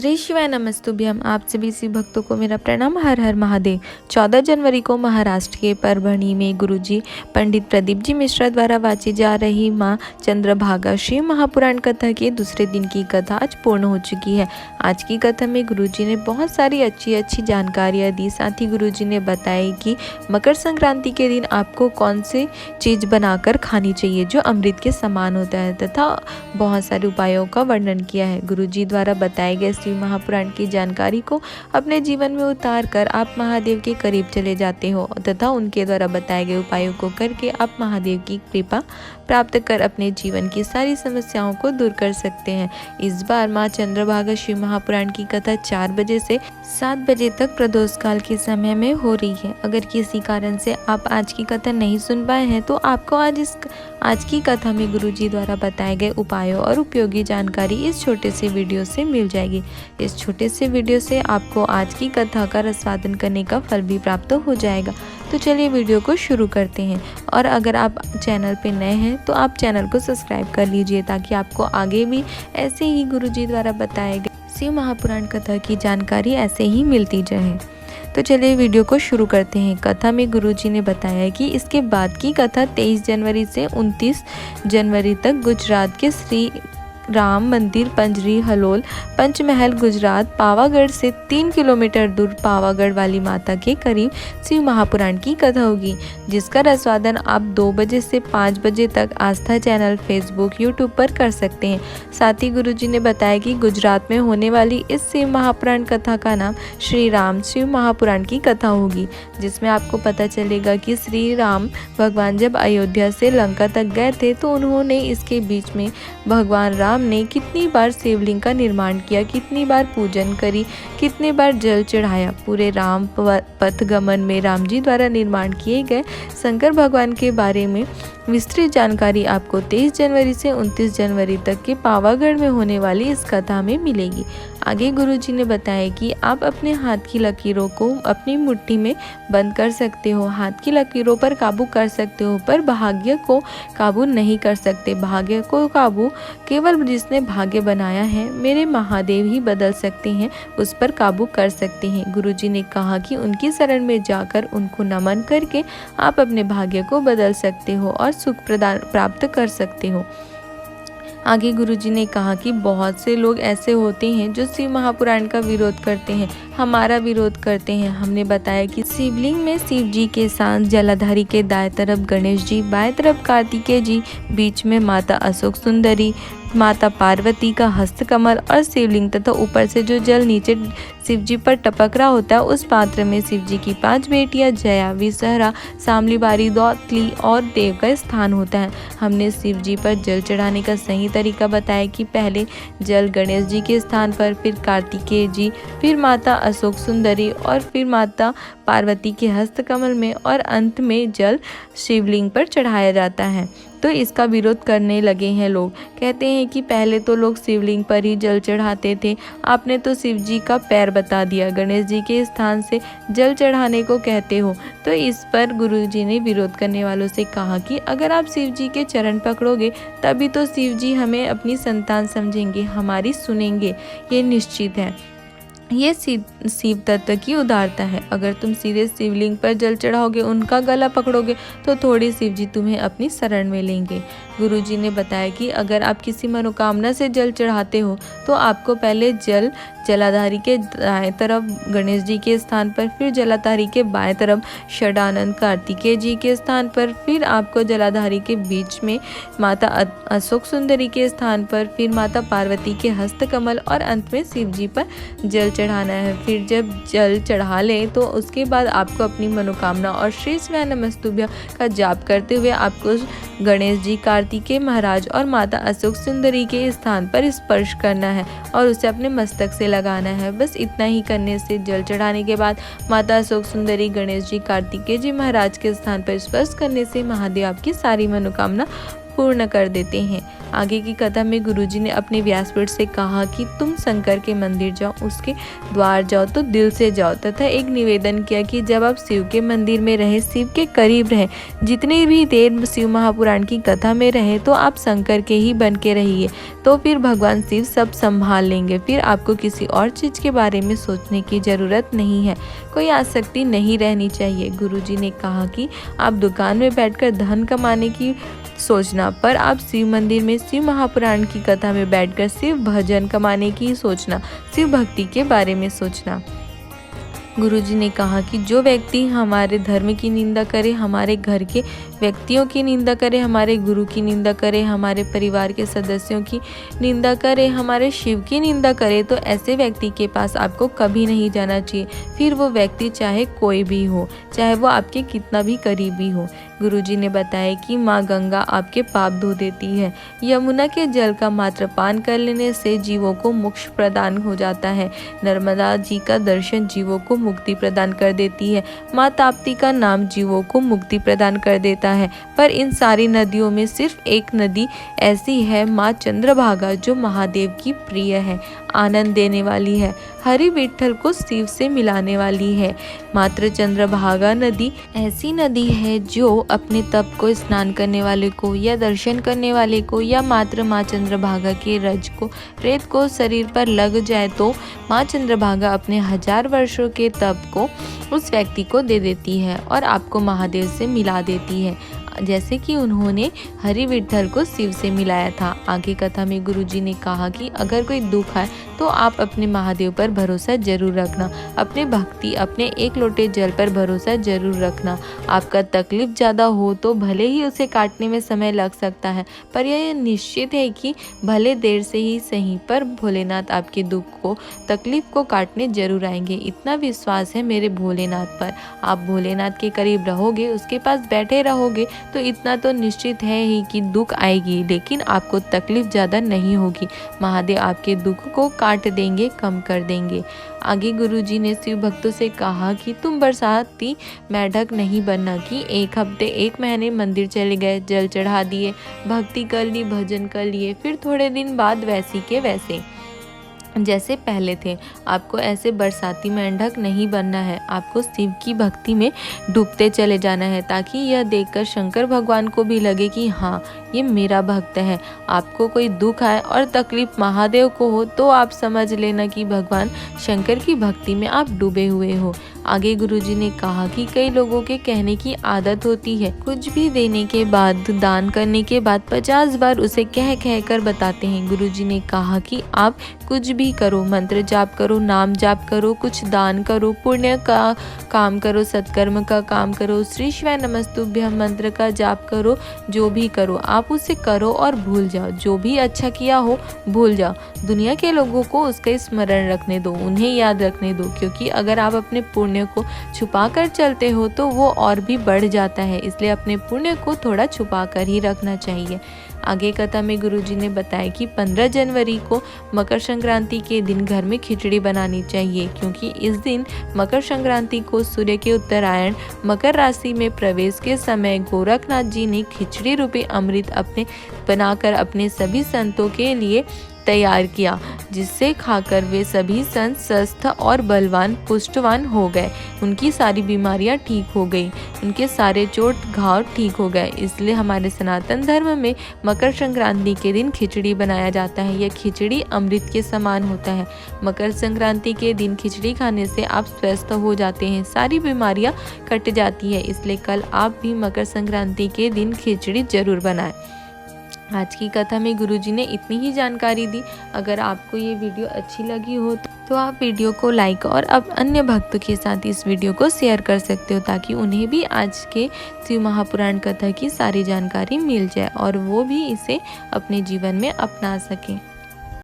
श्री शिवाय नमस्तुभ्यम। आप सभी शिव भक्तों को मेरा प्रणाम। हर हर महादेव। 14 जनवरी को महाराष्ट्र के परभणी में गुरुजी पंडित प्रदीप जी मिश्रा द्वारा वाची जा रही मां चंद्रभागा शिव महापुराण कथा के दूसरे दिन की कथा आज पूर्ण हो चुकी है। आज की कथा में गुरुजी ने बहुत सारी अच्छी जानकारियाँ दी। साथ ही गुरुजी ने बताया कि मकर संक्रांति के दिन आपको कौन सी चीज़ बनाकर खानी चाहिए जो अमृत के समान होता है, तथा बहुत सारे उपायों का वर्णन किया है। गुरुजी द्वारा बताए गए शिव महापुराण की जानकारी को अपने जीवन में उतार कर आप महादेव के करीब चले जाते हो तथा उनके द्वारा बताए गए उपायों को करके आप महादेव की कृपा प्राप्त कर अपने जीवन की सारी समस्याओं को दूर कर सकते हैं। इस बार मां चंद्रभागा शिव महापुराण की कथा 4 बजे से 7 बजे तक प्रदोष काल के समय में हो रही है। अगर किसी कारण से आप आज की कथा नहीं सुन पाए हैं तो आपको आज की कथा में गुरुजी द्वारा बताए गए उपायों और उपयोगी जानकारी इस छोटे से वीडियो से मिल जाएगी। इस छोटे से वीडियो से आपको आज की कथा का रसवादन करने का फल भी प्राप्त हो जाएगा। तो चलिए वीडियो को शुरू करते हैं। और अगर आप चैनल पे नए हैं तो आप चैनल को सब्सक्राइब कर लीजिए ताकि आपको आगे भी ऐसे ही गुरुजी द्वारा बताए गए शिव महापुराण कथा की जानकारी ऐसे ही मिलती जाए। तो चलिए वीडियो को शुरू करते हैं। कथा में गुरुजी ने बताया कि इसके बाद की कथा 23 जनवरी से 29 जनवरी तक गुजरात के श्री राम मंदिर पंजरी हलोल पंचमहल गुजरात पावागढ़ से 3 किलोमीटर दूर पावागढ़ वाली माता के करीब शिव महापुराण की कथा होगी, जिसका रसवादन आप 2 बजे से 5 बजे तक आस्था चैनल फेसबुक यूट्यूब पर कर सकते हैं। साथ ही गुरुजी ने बताया कि गुजरात में होने वाली इस शिव महापुराण कथा का नाम श्री राम शिव महापुराण की कथा होगी, जिसमें आपको पता चलेगा कि श्री राम भगवान जब अयोध्या से लंका तक गए थे तो उन्होंने इसके बीच में भगवान राम ने कितनी बार शिवलिंग का निर्माण किया, कितनी बार पूजन करी, कितनी बार जल चढ़ाया। पूरे राम पथ गमन में राम जी द्वारा निर्माण किए गए शंकर भगवान के बारे में विस्तृत जानकारी आपको 23 जनवरी से 29 जनवरी तक के पावागढ़ में होने वाली इस कथा में मिलेगी। आगे गुरुजी ने बताया कि आप अपने हाथ की लकीरों को अपनी मुट्ठी में बंद कर सकते हो, हाथ की लकीरों पर काबू कर सकते हो, पर भाग्य को काबू नहीं कर सकते। भाग्य को काबू केवल जिसने भाग्य बनाया है, मेरे महादेव ही बदल सकते हैं, उस पर काबू कर सकते हैं। गुरुजी ने कहा कि उनकी शरण में जाकर उनको नमन करके आप अपने भाग्य को बदल सकते हो और सुख प्रदान प्राप्त कर सकते हो। आगे गुरुजी ने कहा कि बहुत से लोग ऐसे होते हैं जो शिव महापुराण का विरोध करते हैं, हमारा विरोध करते हैं। हमने बताया कि शिवलिंग में शिव जी के साथ जलाधारी के दाएं तरफ गणेश जी, बाएं तरफ कार्तिकेय जी, बीच में माता अशोक सुंदरी, माता पार्वती का हस्तकमल और शिवलिंग तथा ऊपर से जो जल नीचे शिव जी पर टपक रहा होता है उस पात्र में शिव जी की 5 बेटियां जया, विसहरा, सामली बारी, दौतली और देव का स्थान होता है। हमने शिव जी पर जल चढ़ाने का सही तरीका बताया कि पहले जल गणेश जी के स्थान पर, फिर कार्तिकेय जी, फिर माता अशोक सुंदरी और फिर माता पार्वती के हस्तकमल में और अंत में जल शिवलिंग पर चढ़ाया जाता है। तो इसका विरोध करने लगे हैं लोग। कहते हैं कि पहले तो लोग शिवलिंग पर ही जल चढ़ाते थे, आपने तो शिव जी का पैर बता दिया, गणेश जी के स्थान से जल चढ़ाने को कहते हो। तो इस पर गुरुजी ने विरोध करने वालों से कहा कि अगर आप शिव जी के चरण पकड़ोगे तभी तो शिव जी हमें अपनी संतान समझेंगे, हमारी सुनेंगे, ये निश्चित है। ये शिव तत्व की उदारता है। अगर तुम सीधे शिवलिंग पर जल चढ़ाओगे, उनका गला पकड़ोगे तो थोड़ी शिव जी तुम्हें अपनी शरण में लेंगे। गुरुजी ने बताया कि अगर आप किसी मनोकामना से जल चढ़ाते हो तो आपको पहले जल जलाधारी के दाएं तरफ गणेश जी के स्थान पर, फिर जलाधारी के बाएं तरफ षडानंद कार्तिकेय जी के स्थान पर, फिर आपको जलाधारी के बीच में माता अशोक सुंदरी के स्थान पर, फिर माता पार्वती के हस्तकमल और अंत में शिव जी पर जल चढ़ाना है। फिर जब जल चढ़ा ले तो उसके बाद आपको अपनी मनोकामना और श्री शिवाय नमस्तुभ्यम का जाप करते हुए आपको गणेश जी, कार्तिकेय महाराज और माता अशोक सुंदरी के स्थान पर स्पर्श करना है और उसे अपने मस्तक से लगाना है। बस इतना ही करने से, जल चढ़ाने के बाद माता अशोक सुंदरी, गणेश जी, कार्तिकेय जी महाराज के स्थान पर स्पर्श करने से महादेव आपकी सारी मनोकामना पूर्ण कर देते हैं। आगे की कथा में गुरुजी ने अपने व्यासपीठ से कहा कि तुम शंकर के मंदिर जाओ, उसके द्वार जाओ तो दिल से जाओ, तथा एक निवेदन किया कि जब आप शिव के मंदिर में रहे, शिव के करीब रहे, जितनी भी देर शिव महापुराण की कथा में रहे, तो आप शंकर के ही बन के रहिए, तो फिर भगवान शिव सब संभाल लेंगे। फिर आपको किसी और चीज़ के बारे में सोचने की ज़रूरत नहीं है, कोई आसक्ति नहीं रहनी चाहिए। गुरुजी ने कहा कि आप दुकान में बैठकर धन कमाने की सोचना, पर आप शिव मंदिर में शिव महापुराण की कथा में बैठकर शिव भजन कमाने की सोचना, शिव भक्ति के बारे में सोचना। गुरुजी ने कहा कि जो व्यक्ति हमारे धर्म की निंदा करे, हमारे घर के व्यक्तियों की निंदा करे, हमारे गुरु की निंदा करे, हमारे परिवार के सदस्यों की निंदा करे, हमारे शिव की निंदा करे, तो ऐसे व्यक्ति के पास आपको कभी नहीं जाना चाहिए, फिर वो व्यक्ति चाहे कोई भी हो, चाहे वो आपके कितना भी करीबी हो। गुरुजी ने बताया कि माँ गंगा आपके पाप धो देती है। यमुना के जल का मात्र पान कर लेने से जीवों को मोक्ष प्रदान हो जाता है। नर्मदा जी का दर्शन जीवों को मुक्ति प्रदान कर देती है। माँ ताप्ती का नाम जीवों को मुक्ति प्रदान कर देता है। पर इन सारी नदियों में सिर्फ एक नदी ऐसी है, माँ चंद्रभागा, जो महादेव की प्रिय है, आनंद देने वाली है, हरि विठ्ठल को शिव से मिलाने वाली है। मात्र चंद्रभागा नदी ऐसी नदी है जो अपने तप को स्नान करने वाले को या दर्शन करने वाले को या मात्र माँ चंद्रभागा के रज को, रेत को शरीर पर लग जाए तो माँ चंद्रभागा अपने 1000 वर्षों के तप को उस व्यक्ति को दे देती है और आपको महादेव से मिला देती है, जैसे कि उन्होंने हरि विठ्ठल को शिव से मिलाया था। आगे कथा में गुरुजी ने कहा कि अगर कोई दुख है तो आप अपने महादेव पर भरोसा जरूर रखना, अपने भक्ति, अपने एक लोटे जल पर भरोसा जरूर रखना। आपका तकलीफ ज़्यादा हो तो भले ही उसे काटने में समय लग सकता है, पर यह निश्चित है कि भले देर से ही सही, पर भोलेनाथ आपके दुख को, तकलीफ को काटने जरूर आएंगे। इतना विश्वास है मेरे भोलेनाथ पर। आप भोलेनाथ के करीब रहोगे, उसके पास बैठे रहोगे, तो इतना तो निश्चित है ही कि दुख आएगी, लेकिन आपको तकलीफ ज़्यादा नहीं होगी। महादेव आपके दुख को काट देंगे, कम कर देंगे। आगे गुरुजी ने शिव भक्तों से कहा कि तुम बरसाती मेढक नहीं बनना कि 1 हफ्ते 1 महीने मंदिर चले गए, जल चढ़ा दिए, भक्ति कर ली, भजन कर लिए, फिर थोड़े दिन बाद वैसी के वैसे जैसे पहले थे। आपको ऐसे बरसाती मेंढक नहीं बनना है। आपको शिव की भक्ति में डूबते चले जाना है, ताकि यह देखकर शंकर भगवान को भी लगे कि हाँ, ये मेरा भक्त है। आपको कोई दुख आए और तकलीफ महादेव को हो तो आप समझ लेना कि भगवान शंकर की भक्ति में आप डूबे हुए हो। आगे गुरुजी ने कहा कि कई लोगों के कहने की आदत होती है, कुछ भी देने के बाद, दान करने के बाद 50 बार उसे कह कह कर बताते हैं। गुरुजी ने कहा कि आप कुछ भी करो, मंत्र जाप करो, नाम जाप करो, कुछ दान करो, पुण्य का काम करो, सत्कर्म का काम करो, श्री शिवाय नमस्तुभ्यं मंत्र का जाप करो, जो भी करो आप उसे करो और भूल जाओ। जो भी अच्छा किया हो भूल जाओ। दुनिया के लोगों को उसका स्मरण रखने दो, उन्हें याद रखने दो, क्योंकि अगर आप अपने पुण्य को छुपा कर चलते हो तो वो और भी बढ़ जाता है। इसलिए अपने पुण्य को थोड़ा छुपा कर ही रखना चाहिए। आगे कथा में गुरुजी ने बताया कि 15 जनवरी को मकर संक्रांति के दिन घर में खिचड़ी बनानी चाहिए, क्योंकि इस दिन मकर संक्रांति को सूर्य के उत्तरायण मकर राशि में प्रवेश के समय गोरखनाथ जी ने खिचड़ी रूपी अमृत बनाकर अपने सभी संतों के लिए तैयार किया, जिससे खाकर वे सभी संत स्वस्थ और बलवान पुष्टवान हो गए। उनकी सारी बीमारियां ठीक हो गई, उनके सारे चोट घाव ठीक हो गए। इसलिए हमारे सनातन धर्म में मकर संक्रांति के दिन खिचड़ी बनाया जाता है। यह खिचड़ी अमृत के समान होता है। मकर संक्रांति के दिन खिचड़ी खाने से आप स्वस्थ हो जाते हैं, सारी बीमारियां कट जाती है। इसलिए कल आप भी मकर संक्रांति के दिन खिचड़ी जरूर बनाएं। आज की कथा में गुरुजी ने इतनी ही जानकारी दी। अगर आपको ये वीडियो अच्छी लगी हो तो आप वीडियो को लाइक और अब अन्य भक्तों के साथ इस वीडियो को शेयर कर सकते हो, ताकि उन्हें भी आज के शिव महापुराण कथा की सारी जानकारी मिल जाए और वो भी इसे अपने जीवन में अपना सकें।